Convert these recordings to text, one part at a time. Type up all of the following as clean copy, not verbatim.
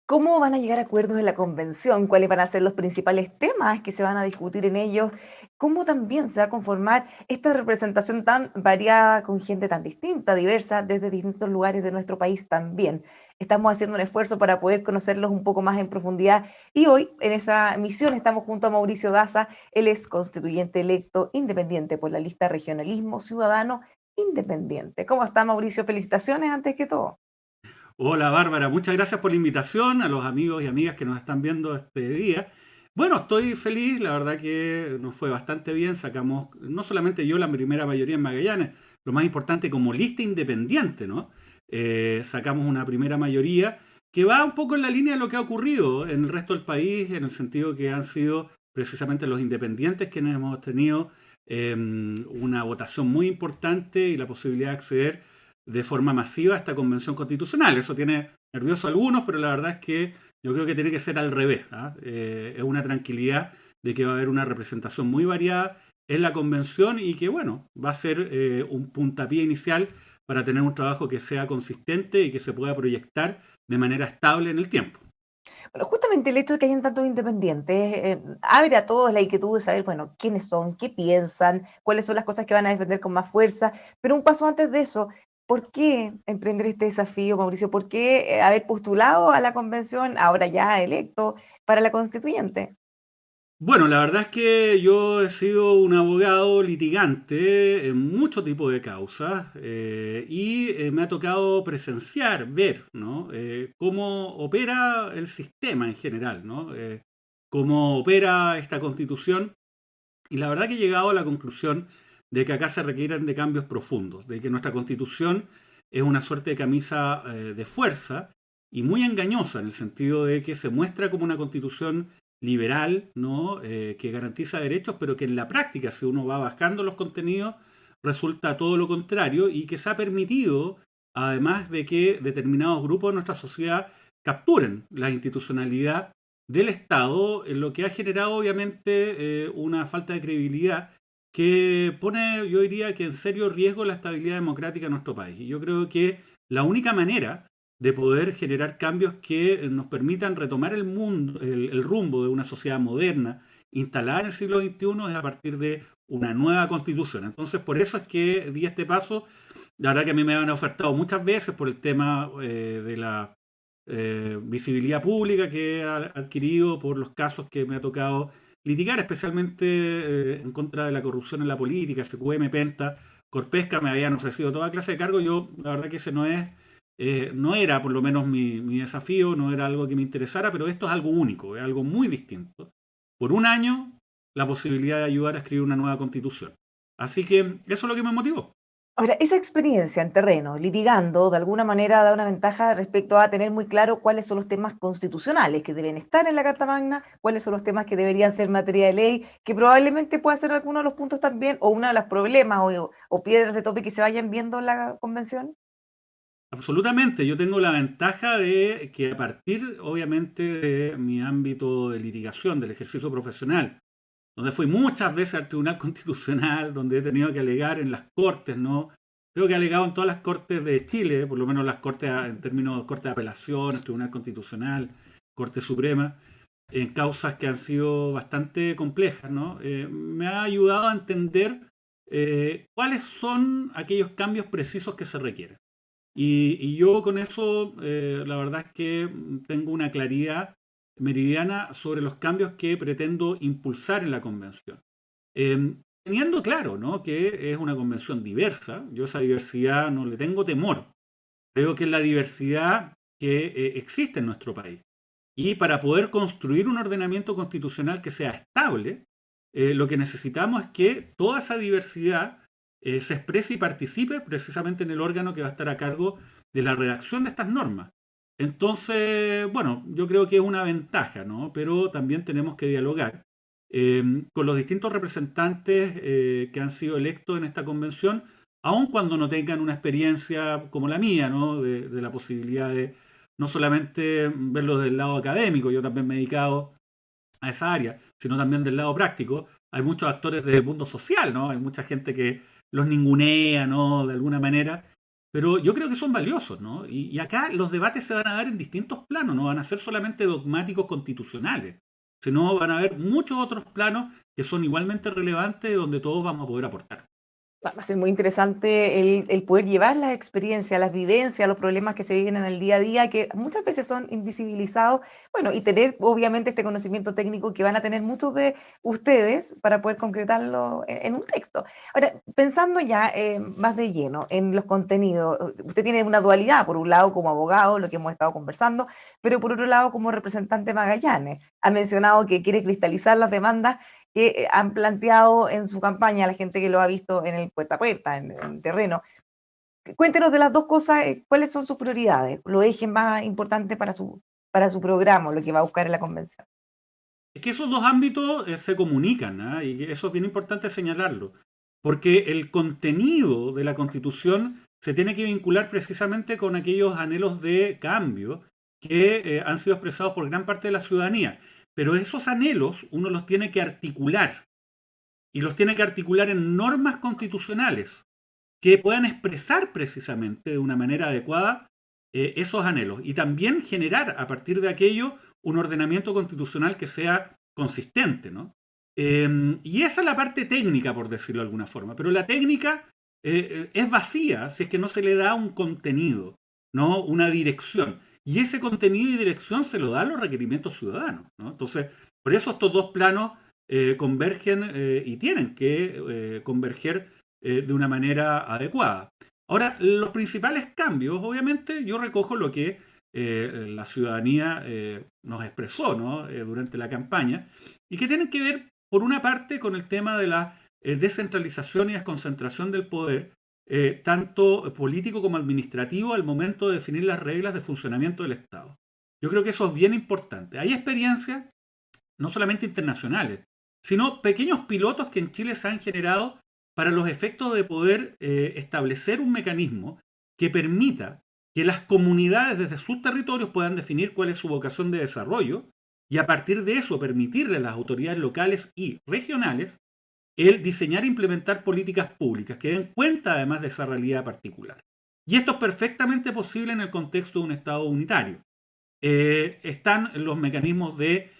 ¿Cómo van a llegar a acuerdos en la convención? ¿Cuáles van a ser los principales temas que se van a discutir en ellos? ¿Cómo también se va a conformar esta representación tan variada con gente tan distinta, diversa, desde distintos lugares de nuestro país también? Estamos haciendo un esfuerzo para poder conocerlos un poco más en profundidad y hoy en esa misión estamos junto a Mauricio Daza. Él es constituyente electo independiente por la lista Regionalismo Ciudadano Independiente. ¿Cómo está, Mauricio? Felicitaciones antes que todo. Hola Bárbara, muchas gracias por la invitación a los amigos y amigas que nos están viendo este día. Bueno, estoy feliz, la verdad que nos fue bastante bien, sacamos no solamente yo la primera mayoría en Magallanes, lo más importante como lista independiente, ¿no? Sacamos una primera mayoría que va un poco en la línea de lo que ha ocurrido en el resto del país, en el sentido que han sido precisamente los independientes quienes hemos tenido una votación muy importante y la posibilidad de acceder de forma masiva a esta convención constitucional. Eso tiene nervioso a algunos, pero la verdad es que yo creo que tiene que ser al revés. ¿Ah? Es una tranquilidad de que va a haber una representación muy variada en la convención y que, bueno, va a ser un puntapié inicial para tener un trabajo que sea consistente y que se pueda proyectar de manera estable en el tiempo. Bueno, justamente el hecho de que hayan tantos independientes abre a todos la inquietud de saber, bueno, quiénes son, qué piensan, cuáles son las cosas que van a defender con más fuerza. Pero un paso antes de eso, ¿por qué emprender este desafío, Mauricio? ¿Por qué haber postulado a la convención, ahora ya electo, para la constituyente? Bueno, la verdad es que yo he sido un abogado litigante en mucho tipo de causas y me ha tocado presenciar, ver, ¿no? Cómo opera el sistema en general, ¿no? Cómo opera esta constitución y la verdad que he llegado a la conclusión de que acá se requieren de cambios profundos, de que nuestra constitución es una suerte de camisa de fuerza y muy engañosa en el sentido de que se muestra como una constitución liberal, ¿no? Que garantiza derechos, pero que en la práctica, si uno va bajando los contenidos, resulta todo lo contrario y que se ha permitido, además de que determinados grupos de nuestra sociedad capturen la institucionalidad del Estado, lo que ha generado obviamente una falta de credibilidad que pone, yo diría que en serio riesgo la estabilidad democrática en nuestro país. Y yo creo que la única manera de poder generar cambios que nos permitan retomar el mundo, el rumbo de una sociedad moderna, instalada en el siglo XXI, es a partir de una nueva constitución. Entonces, por eso es que di este paso. La verdad que a mí me han ofertado muchas veces por el tema de la visibilidad pública que he adquirido por los casos que me ha tocado litigar, especialmente en contra de la corrupción en la política, SQM, Penta, Corpesca, me habían ofrecido toda clase de cargos. Yo, la verdad que ese no era por lo menos mi desafío, no era algo que me interesara, pero esto es algo único, es algo muy distinto. Por un año, la posibilidad de ayudar a escribir una nueva constitución. Así que eso es lo que me motivó. Ahora, esa experiencia en terreno, litigando, de alguna manera da una ventaja respecto a tener muy claro cuáles son los temas constitucionales que deben estar en la Carta Magna, cuáles son los temas que deberían ser materia de ley, que probablemente pueda ser alguno de los puntos también, o uno de los problemas o piedras de tope que se vayan viendo en la convención. Absolutamente, yo tengo la ventaja de que a partir, obviamente, de mi ámbito de litigación, del ejercicio profesional, donde fui muchas veces al Tribunal Constitucional, donde he tenido que alegar en las cortes, ¿no? Creo que he alegado en todas las cortes de Chile, por lo menos las cortes en términos de corte de apelaciones, Tribunal Constitucional, Corte Suprema, en causas que han sido bastante complejas, ¿no? Me ha ayudado a entender cuáles son aquellos cambios precisos que se requieren. Y yo con eso, la verdad es que tengo una claridad meridiana sobre los cambios que pretendo impulsar en la convención. Teniendo claro, ¿no?, que es una convención diversa, yo a esa diversidad no le tengo temor. Creo que es la diversidad que existe en nuestro país. Y para poder construir un ordenamiento constitucional que sea estable, lo que necesitamos es que toda esa diversidad se exprese y participe precisamente en el órgano que va a estar a cargo de la redacción de estas normas. Entonces, bueno, yo creo que es una ventaja, ¿no? Pero también tenemos que dialogar eh, con los distintos representantes que han sido electos en esta convención, aun cuando no tengan una experiencia como la mía, ¿no? De la posibilidad de no solamente verlo del lado académico, yo también me he dedicado a esa área, sino también del lado práctico. Hay muchos actores del mundo social, ¿no? Hay mucha gente que los ningunea, ¿no? De alguna manera. pero yo creo que son valiosos, ¿no? Y acá los debates se van a dar en distintos planos, no van a ser solamente dogmáticos constitucionales, sino van a haber muchos otros planos que son igualmente relevantes donde todos vamos a poder aportar. Va a ser muy interesante el poder llevar las experiencias, las vivencias, los problemas que se viven en el día a día, que muchas veces son invisibilizados, bueno, y tener obviamente este conocimiento técnico que van a tener muchos de ustedes para poder concretarlo en un texto. Ahora, pensando ya más de lleno en los contenidos, usted tiene una dualidad, por un lado como abogado, lo que hemos estado conversando, pero por otro lado como representante de Magallanes. Ha mencionado que quiere cristalizar las demandas que han planteado en su campaña la gente que lo ha visto en el puerta a puerta, en terreno. Cuéntenos de las dos cosas, cuáles son sus prioridades, los ejes más importantes para su programa, lo que va a buscar en la convención. Es que esos dos ámbitos se comunican, ¿ah? Y eso es bien importante señalarlo, porque el contenido de la Constitución se tiene que vincular precisamente con aquellos anhelos de cambio que han sido expresados por gran parte de la ciudadanía. Pero esos anhelos uno los tiene que articular, y los tiene que articular en normas constitucionales que puedan expresar precisamente de una manera adecuada esos anhelos y también generar a partir de aquello un ordenamiento constitucional que sea consistente, ¿no? Y esa es la parte técnica, por decirlo de alguna forma, pero la técnica es vacía si es que no se le da un contenido, ¿no? Una dirección. Y ese contenido y dirección se lo dan los requerimientos ciudadanos, ¿no? Entonces, por eso estos dos planos convergen y tienen que converger de una manera adecuada. Ahora, los principales cambios, obviamente, yo recojo lo que la ciudadanía nos expresó, ¿no? Durante la campaña y que tienen que ver, por una parte, con el tema de la descentralización y desconcentración del poder, tanto político como administrativo, al momento de definir las reglas de funcionamiento del Estado. Yo creo que eso es bien importante. Hay experiencias, no solamente internacionales, sino pequeños pilotos que en Chile se han generado para los efectos de poder establecer un mecanismo que permita que las comunidades desde sus territorios puedan definir cuál es su vocación de desarrollo y a partir de eso permitirle a las autoridades locales y regionales el diseñar e implementar políticas públicas que den cuenta además de esa realidad particular. Y esto es perfectamente posible en el contexto de un Estado unitario. Están los mecanismos de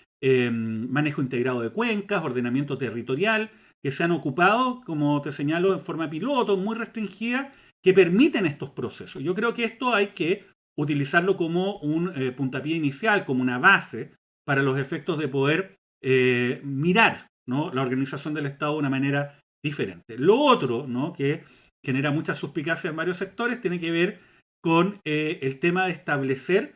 manejo integrado de cuencas, ordenamiento territorial, que se han ocupado, como te señalo, en forma piloto, muy restringida, que permiten estos procesos. Yo creo que esto hay que utilizarlo como un puntapié inicial, como una base para los efectos de poder mirar, ¿no? La organización del Estado de una manera diferente. Lo otro, ¿no? Que genera mucha suspicacia en varios sectores tiene que ver con el tema de establecer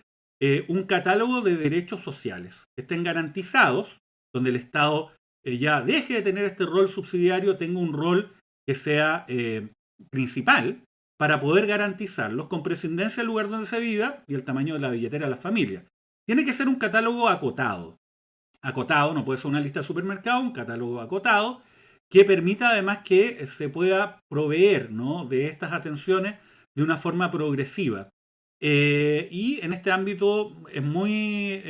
un catálogo de derechos sociales que estén garantizados, donde el Estado ya deje de tener este rol subsidiario, tenga un rol que sea principal para poder garantizarlos con prescindencia del lugar donde se viva y el tamaño de la billetera de la familia. Tiene que ser un catálogo acotado. Acotado, no puede ser una lista de supermercado, un catálogo acotado que permita además que se pueda proveer, ¿no? De estas atenciones de una forma progresiva. Y en este ámbito es muy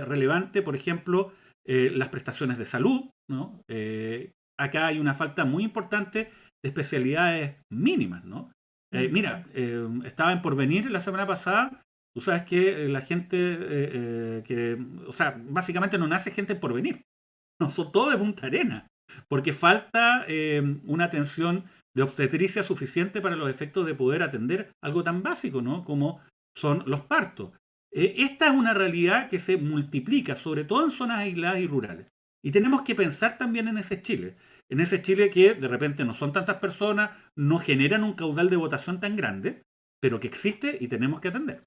relevante, por ejemplo, las prestaciones de salud, ¿no? Acá hay una falta muy importante de especialidades mínimas, ¿no? Mira, estaba en Porvenir la semana pasada. Tú sabes que la gente o sea, básicamente no nace gente en Porvenir, no son todos de Punta Arena, porque falta una atención de obstetricia suficiente para los efectos de poder atender algo tan básico, ¿no? Como son los partos. Esta es una realidad que se multiplica, sobre todo en zonas aisladas y rurales. Y tenemos que pensar también en ese Chile que de repente no son tantas personas, no generan un caudal de votación tan grande, pero que existe y tenemos que atender.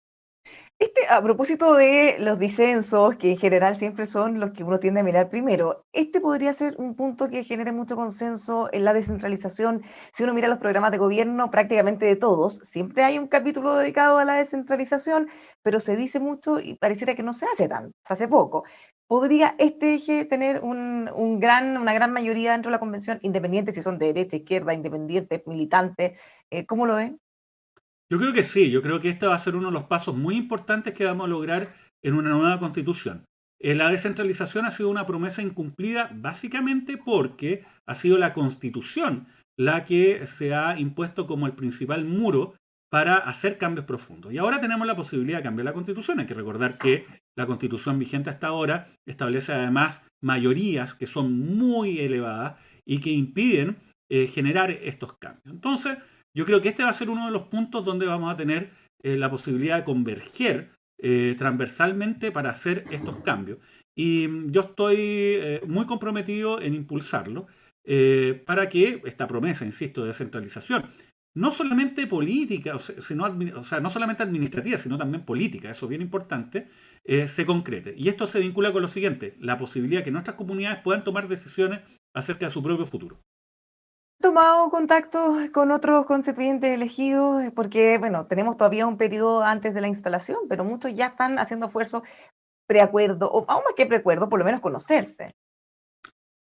A propósito de los disensos, que en general siempre son los que uno tiende a mirar primero, este podría ser un punto que genere mucho consenso en la descentralización. Si uno mira los programas de gobierno, prácticamente de todos, siempre hay un capítulo dedicado a la descentralización, pero se dice mucho y pareciera que no se hace tanto, se hace poco. ¿Podría este eje tener una gran mayoría dentro de la convención, independiente si son de derecha, izquierda, independientes, militantes? ¿Cómo lo ven? Yo creo que sí, yo creo que este va a ser uno de los pasos muy importantes que vamos a lograr en una nueva constitución. La descentralización ha sido una promesa incumplida básicamente porque ha sido la constitución la que se ha impuesto como el principal muro para hacer cambios profundos. Y ahora tenemos la posibilidad de cambiar la Constitución. Hay que recordar que la Constitución vigente hasta ahora establece además mayorías que son muy elevadas y que impiden generar estos cambios. Entonces, yo creo que este va a ser uno de los puntos donde vamos a tener la posibilidad de converger transversalmente para hacer estos cambios. Y yo estoy muy comprometido en impulsarlo para que esta promesa, insisto, de descentralización, no solamente política, o sea, no solamente administrativa, sino también política, eso es bien importante, se concrete. Y esto se vincula con lo siguiente, la posibilidad de que nuestras comunidades puedan tomar decisiones acerca de su propio futuro. ¿Tomado contacto con otros constituyentes elegidos? Porque, bueno, tenemos todavía un periodo antes de la instalación, pero muchos ya están haciendo esfuerzos preacuerdo, o aún más que preacuerdo, por lo menos conocerse.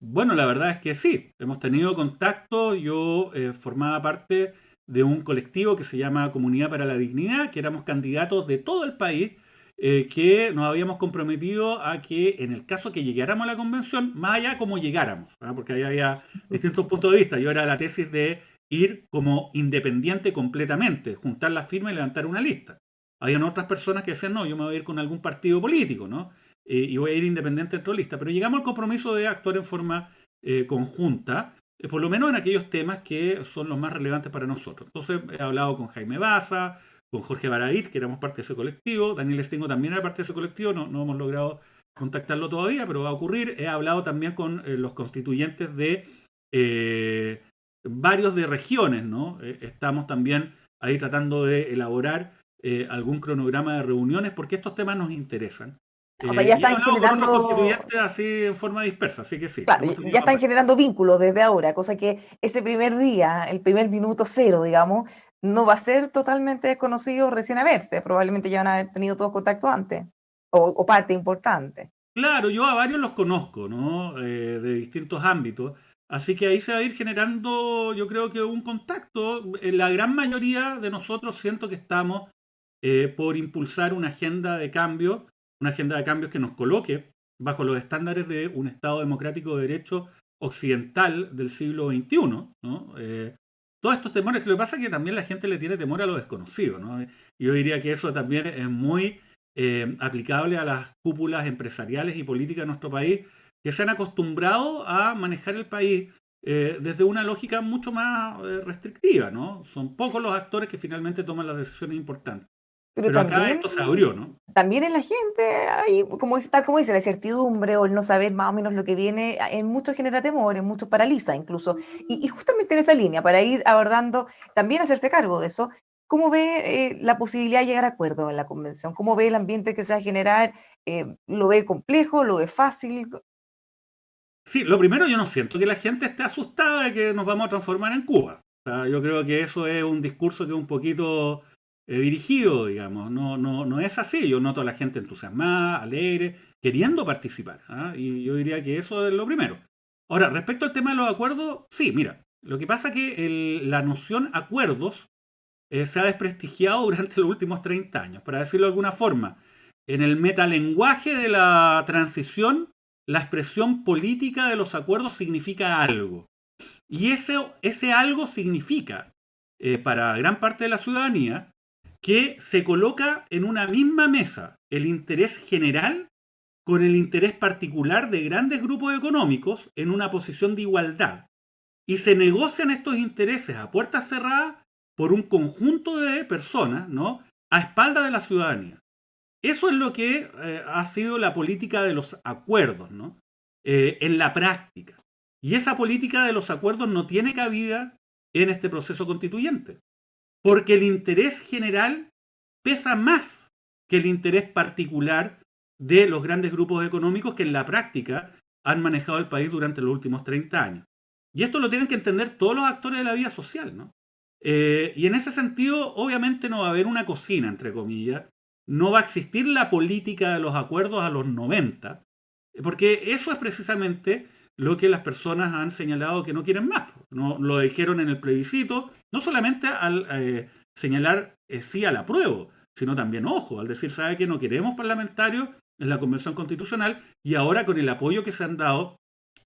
Bueno, la verdad es que sí, hemos tenido contacto, yo formaba parte de un colectivo que se llama Comunidad para la Dignidad, que éramos candidatos de todo el país, que nos habíamos comprometido a que en el caso que llegáramos a la convención, más allá como llegáramos, ¿verdad? Porque ahí había distintos puntos de vista, yo era la tesis de ir como independiente completamente, juntar las firmas y levantar una lista. Habían otras personas que decían, no, yo me voy a ir con algún partido político, ¿no? Y voy a ir independiente dentro de la lista. Pero llegamos al compromiso de actuar en forma conjunta, por lo menos en aquellos temas que son los más relevantes para nosotros. Entonces he hablado con Jaime Baza, con Jorge Baradit, que éramos parte de ese colectivo, Daniel Estingo también era parte de ese colectivo, no hemos logrado contactarlo todavía, pero va a ocurrir. He hablado también con los constituyentes de varios de regiones, ¿no? Estamos también ahí tratando de elaborar algún cronograma de reuniones porque estos temas nos interesan. O sea, ya Y he están hablado con otros generando, constituyentes así en forma dispersa, así que sí, claro, hemos ya tenido están contacto. generando vínculos desde ahora, cosa que ese primer día, el primer minuto cero, digamos, no va a ser totalmente desconocido recién a verse. Probablemente ya van a haber tenido todo contacto antes, o parte importante. Claro, yo a varios los conozco, ¿no? De distintos ámbitos, así que ahí se va a ir generando, yo creo que un contacto. La gran mayoría de nosotros siento que estamos por impulsar una agenda de cambios que nos coloque bajo los estándares de un Estado democrático de derecho occidental del siglo XXI, ¿no? Todos estos temores, que lo que pasa es que también la gente le tiene temor a lo desconocido, ¿no? Y yo diría que eso también es muy aplicable a las cúpulas empresariales y políticas de nuestro país, que se han acostumbrado a manejar el país desde una lógica mucho más restrictiva, ¿no? Son pocos los actores que finalmente toman las decisiones importantes. Pero Pero acá también, esto se abrió, ¿no? también en la gente hay, tal como dice, la incertidumbre o el no saber más o menos lo que viene, en muchos genera temor, en muchos paraliza incluso. Y justamente en esa línea, para ir abordando, también hacerse cargo de eso, ¿cómo ve la posibilidad de llegar a acuerdo en la convención? ¿Cómo ve el ambiente que se va a generar? ¿Lo ve complejo? ¿Lo ve fácil? Sí, lo primero, yo no siento que la gente esté asustada de que nos vamos a transformar en Cuba. O sea, yo creo que eso es un discurso que es un poquito dirigido, digamos. No es así. Yo noto a la gente entusiasmada, alegre, queriendo participar. ¿Ah? Y yo diría que eso es lo primero. Ahora, respecto al tema de los acuerdos, sí, mira, lo que pasa es que la noción acuerdos se ha desprestigiado durante los últimos 30 años. Para decirlo de alguna forma, en el metalenguaje de la transición, la expresión política de los acuerdos significa algo. Y ese algo significa, para gran parte de la ciudadanía, que se coloca en una misma mesa el interés general con el interés particular de grandes grupos económicos en una posición de igualdad. Y se negocian estos intereses a puertas cerradas por un conjunto de personas, ¿no? A espaldas de la ciudadanía. Eso es lo que ha sido la política de los acuerdos, ¿no? En la práctica. Y esa política de los acuerdos no tiene cabida en este proceso constituyente, porque el interés general pesa más que el interés particular de los grandes grupos económicos que en la práctica han manejado el país durante los últimos 30 años. Y esto lo tienen que entender todos los actores de la vida social, ¿no? Y en ese sentido, obviamente no va a haber una cocina, entre comillas, no va a existir la política de los acuerdos a los 90, porque eso es precisamente lo que las personas han señalado que no quieren más. No, lo dijeron en el plebiscito, no solamente al señalar sí al apruebo, sino también, ojo, al decir, ¿sabe que no queremos parlamentarios en la Convención Constitucional? Y ahora con el apoyo que se han dado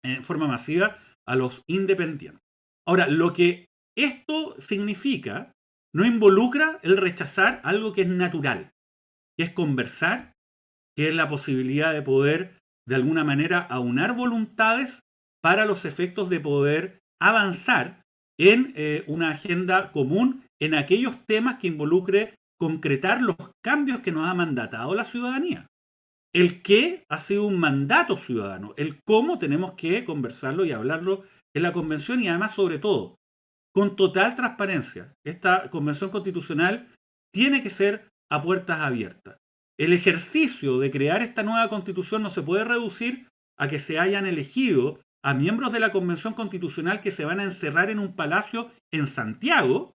en forma masiva a los independientes. Ahora, lo que esto significa no involucra el rechazar algo que es natural, que es conversar, que es la posibilidad de poder, de alguna manera, aunar voluntades para los efectos de poder avanzar en una agenda común en aquellos temas que involucre concretar los cambios que nos ha mandatado la ciudadanía. El qué ha sido un mandato ciudadano, el cómo tenemos que conversarlo y hablarlo en la convención y además, sobre todo, con total transparencia. Esta convención constitucional tiene que ser a puertas abiertas. El ejercicio de crear esta nueva constitución no se puede reducir a que se hayan elegido a miembros de la convención constitucional que se van a encerrar en un palacio en Santiago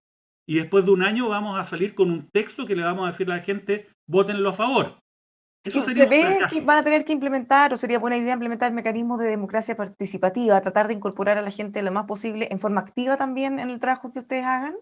y después de un año vamos a salir con un texto que le vamos a decir a la gente, vótenlo a favor. ¿Y Eso sería usted un ve que fracaso. van a tener que implementar, o sería buena idea implementar mecanismos de democracia participativa, tratar de incorporar a la gente lo más posible en forma activa también en el trabajo que ustedes hagan?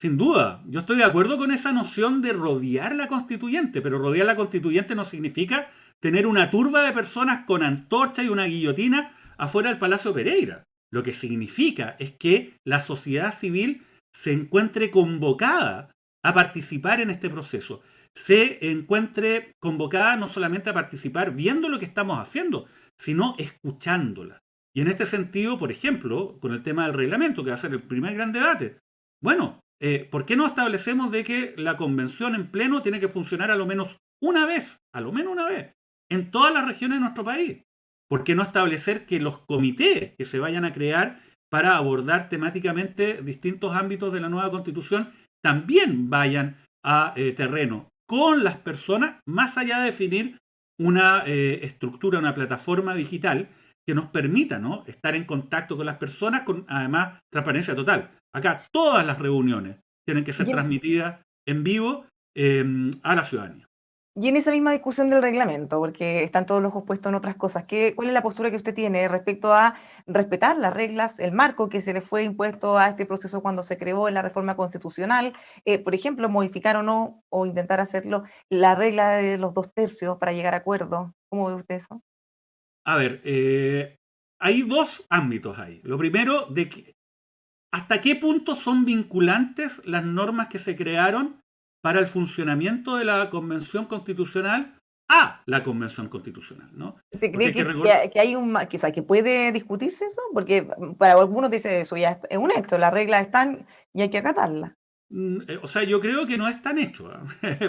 Sin duda, yo estoy de acuerdo con esa noción de rodear la constituyente, pero rodear la constituyente no significa tener una turba de personas con antorcha y una guillotina afuera del Palacio Pereira. Lo que significa es que la sociedad civil se encuentre convocada a participar en este proceso, se encuentre convocada no solamente a participar viendo lo que estamos haciendo, sino escuchándola. Y en este sentido, por ejemplo, con el tema del reglamento, que va a ser el primer gran debate, bueno, ¿por qué no establecemos de que la convención en pleno tiene que funcionar a lo menos una vez, en todas las regiones de nuestro país? ¿Por qué no establecer que los comités que se vayan a crear para abordar temáticamente distintos ámbitos de la nueva constitución también vayan a terreno con las personas, más allá de definir una estructura, una plataforma digital que nos permita, ¿no?, estar en contacto con las personas con además transparencia total? Acá todas las reuniones tienen que ser Y en, transmitidas en vivo a la ciudadanía. y en esa misma discusión del reglamento, porque están todos los ojos puestos en otras cosas, ¿cuál es la postura que usted tiene respecto a respetar las reglas, el marco que se le fue impuesto a este proceso cuando se creó en la reforma constitucional? Por ejemplo, modificar o no, o intentar hacerlo, la regla de los 2/3 para llegar a acuerdo. ¿Cómo ve usted eso? A ver, hay dos ámbitos ahí. Lo primero, de que, ¿hasta qué punto son vinculantes las normas que se crearon para el funcionamiento de la Convención Constitucional a la Convención Constitucional, ¿no? ¿Usted Porque cree hay que que, recordar, que hay que, o sea, que puede discutirse eso? Porque para algunos dice eso ya es un hecho, las reglas están y hay que acatarlas. o sea, yo creo que no es tan hecho.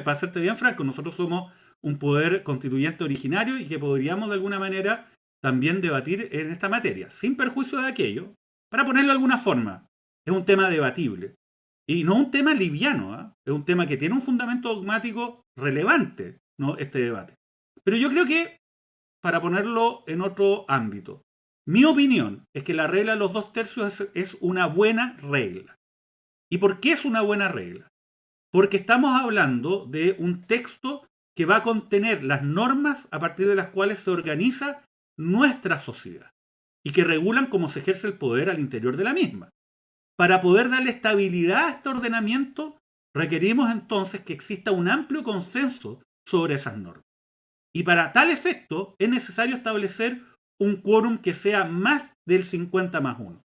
Para serte bien franco, nosotros somos un poder constituyente originario y que podríamos de alguna manera también debatir en esta materia, sin perjuicio de aquello, para ponerlo de alguna forma. Es un tema debatible. Y no un tema liviano, ¿eh? Es un tema que tiene un fundamento dogmático relevante, ¿no?, este debate. Pero yo creo que, para ponerlo en otro ámbito, mi opinión es que la regla de los 2/3 es una buena regla. ¿Y por qué es una buena regla? Porque estamos hablando de un texto que va a contener las normas a partir de las cuales se organiza nuestra sociedad y que regulan cómo se ejerce el poder al interior de la misma. Para poder darle estabilidad a este ordenamiento, requerimos entonces que exista un amplio consenso sobre esas normas. Y para tal efecto es necesario establecer un quórum que sea más del 50+1.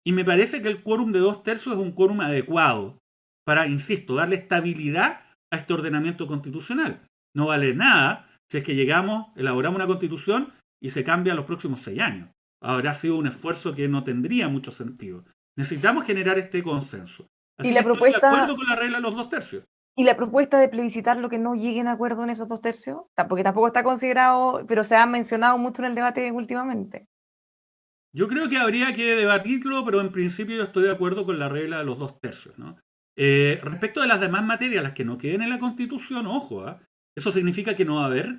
Y me parece que el quórum de 2/3 es un quórum adecuado para, insisto, darle estabilidad a este ordenamiento constitucional. No vale nada si es que llegamos, elaboramos una constitución y se cambia los próximos 6 años. Habrá sido un esfuerzo que no tendría mucho sentido. Necesitamos generar este consenso. Y Así que la estoy de acuerdo propuesta, con la regla de los 2/3. y la propuesta de plebiscitar lo que no lleguen a acuerdo en esos 2/3, porque tampoco está considerado, pero se ha mencionado mucho en el debate últimamente. Yo creo que habría que debatirlo, pero en principio yo estoy de acuerdo con la regla de los 2/3, ¿no? Respecto de las demás materias, las que no queden en la Constitución, ojo, ¿ah? Eso significa que no va a haber,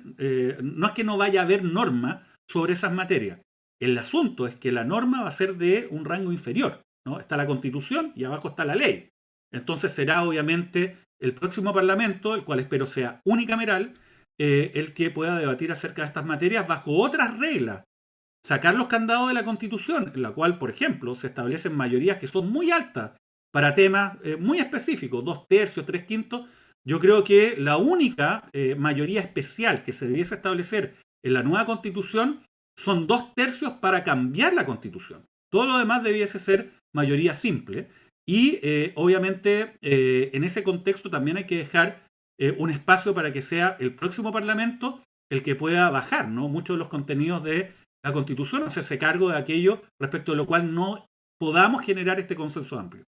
no es que no vaya a haber norma sobre esas materias. El asunto es que la norma va a ser de un rango inferior, ¿no? Está la Constitución y abajo está la ley. Entonces será obviamente el próximo Parlamento, el cual espero sea unicameral, el que pueda debatir acerca de estas materias bajo otras reglas, sacar los candados de la Constitución, en la cual, por ejemplo, se establecen mayorías que son muy altas para temas muy específicos, 2/3, 3/5. Yo creo que la única mayoría especial que se debiese establecer en la nueva Constitución son 2/3 para cambiar la Constitución. Todo lo demás debiese ser mayoría simple. Y obviamente en ese contexto también hay que dejar un espacio para que sea el próximo Parlamento el que pueda bajar, ¿no?, muchos de los contenidos de la Constitución, hacerse cargo de aquello respecto de lo cual no podamos generar este consenso amplio.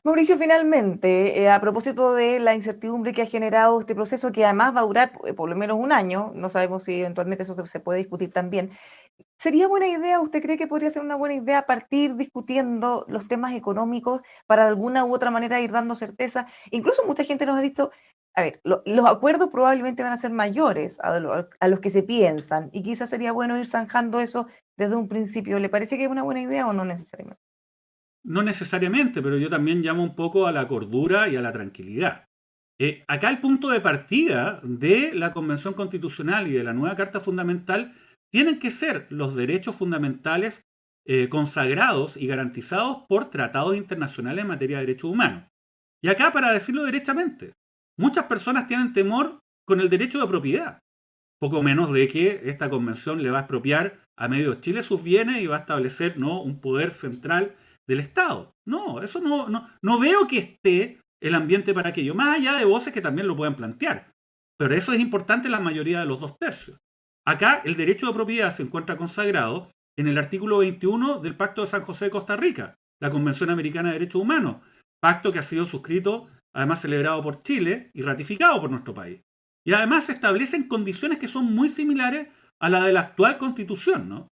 Mauricio, finalmente, a propósito de la incertidumbre que ha generado este proceso, que además va a durar por lo menos un año, no sabemos si eventualmente eso se puede discutir también. ¿Sería buena idea, usted cree que podría ser una buena idea partir discutiendo los temas económicos para de alguna u otra manera ir dando certeza? Incluso mucha gente nos ha dicho, a ver, los acuerdos probablemente van a ser mayores a los que se piensan y quizás sería bueno ir zanjando eso desde un principio. ¿Le parece que es una buena idea o no necesariamente? No necesariamente, pero yo también llamo un poco a la cordura y a la tranquilidad. Acá el punto de partida de la Convención Constitucional y de la nueva Carta Fundamental tienen que ser los derechos fundamentales consagrados y garantizados por tratados internacionales en materia de derechos humanos. Y acá, para decirlo derechamente, muchas personas tienen temor con el derecho de propiedad, poco menos de que esta convención le va a expropiar a medio Chile sus bienes y va a establecer, ¿no?, un poder central del Estado. No, eso no veo que esté el ambiente para aquello, más allá de voces que también lo pueden plantear. Pero eso es importante en la mayoría de los 2/3. Acá el derecho de propiedad se encuentra consagrado en el artículo 21 del Pacto de San José de Costa Rica, la Convención Americana de Derechos Humanos, pacto que ha sido suscrito, además celebrado por Chile y ratificado por nuestro país. Y además se establecen condiciones que son muy similares a la de la actual Constitución, ¿no?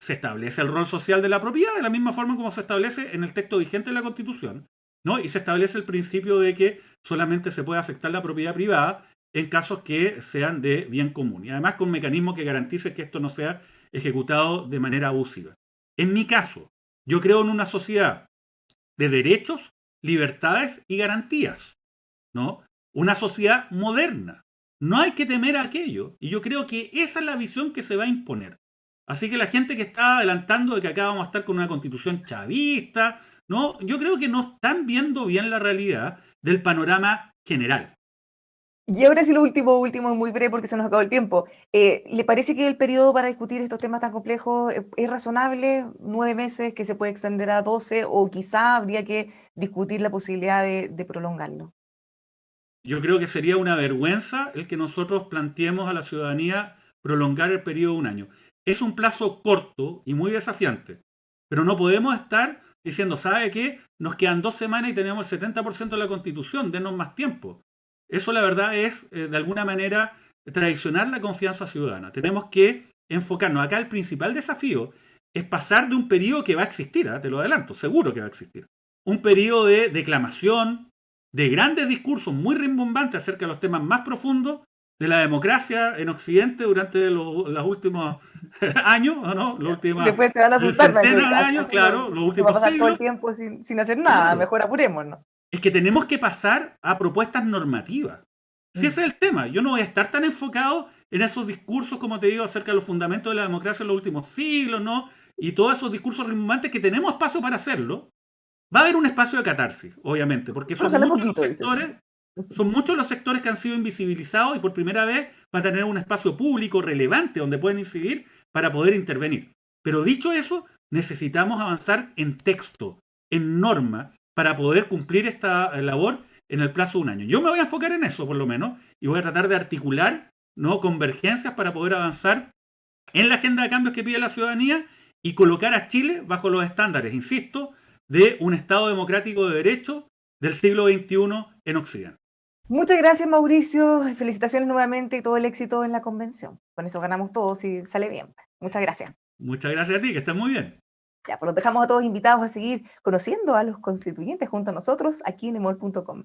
Se establece el rol social de la propiedad de la misma forma como se establece en el texto vigente de la Constitución, ¿no? Y se establece el principio de que solamente se puede afectar la propiedad privada en casos que sean de bien común. Y además con mecanismos que garanticen que esto no sea ejecutado de manera abusiva. En mi caso, yo creo en una sociedad de derechos, libertades y garantías, ¿no? Una sociedad moderna. No hay que temer a aquello. Y yo creo que esa es la visión que se va a imponer. Así que la gente que está adelantando de que acá vamos a estar con una constitución chavista, ¿no?, yo creo que no están viendo bien la realidad del panorama general. Y ahora sí, lo último, muy breve porque se nos acabó el tiempo. ¿Le parece que el periodo para discutir estos temas tan complejos es razonable? ¿9 meses que se puede extender a 12 o quizá habría que discutir la posibilidad de prolongarlo? Yo creo que sería una vergüenza el que nosotros planteemos a la ciudadanía prolongar el periodo de un año. Es un plazo corto y muy desafiante, pero no podemos estar diciendo, ¿sabe qué? Nos quedan 2 semanas y tenemos el 70% de la Constitución, denos más tiempo. Eso la verdad es, de alguna manera, traicionar la confianza ciudadana. Tenemos que enfocarnos. Acá el principal desafío es pasar de un periodo que va a existir, ¿eh?, te lo adelanto, seguro que va a existir. Un periodo de declamación, de grandes discursos muy rimbombantes acerca de los temas más profundos de la democracia en Occidente durante los últimos años, ¿o no? Los últimos Después se van a asustar, va a decir, centenas de años, así claro, los va a últimos pasar todo el siglos. tiempo sin hacer nada, Claro, mejor apurémonos. es que tenemos que pasar a propuestas normativas. Si Mm. ese es el tema, yo no voy a estar tan enfocado en esos discursos, como te digo, acerca de los fundamentos de la democracia en los últimos siglos, ¿no? Y todos esos discursos rimbombantes que tenemos espacio para hacerlo. Va a haber un espacio de catarsis, obviamente, porque Pero sale poquito, dice. son muchos los sectores que han sido invisibilizados y por primera vez van a tener un espacio público relevante donde pueden incidir para poder intervenir. Pero dicho eso, necesitamos avanzar en texto, en norma, para poder cumplir esta labor en el plazo de un año. Yo me voy a enfocar en eso, por lo menos, y voy a tratar de articular, ¿no?, convergencias para poder avanzar en la agenda de cambios que pide la ciudadanía y colocar a Chile bajo los estándares, insisto, de un Estado democrático de derecho del siglo XXI en Occidente. Muchas gracias, Mauricio. Felicitaciones nuevamente y todo el éxito en la convención. Con eso ganamos todos y sale bien. Muchas gracias. Muchas gracias a ti, que estés muy bien. Ya, pues los dejamos a todos invitados a seguir conociendo a los constituyentes junto a nosotros aquí en emol.com.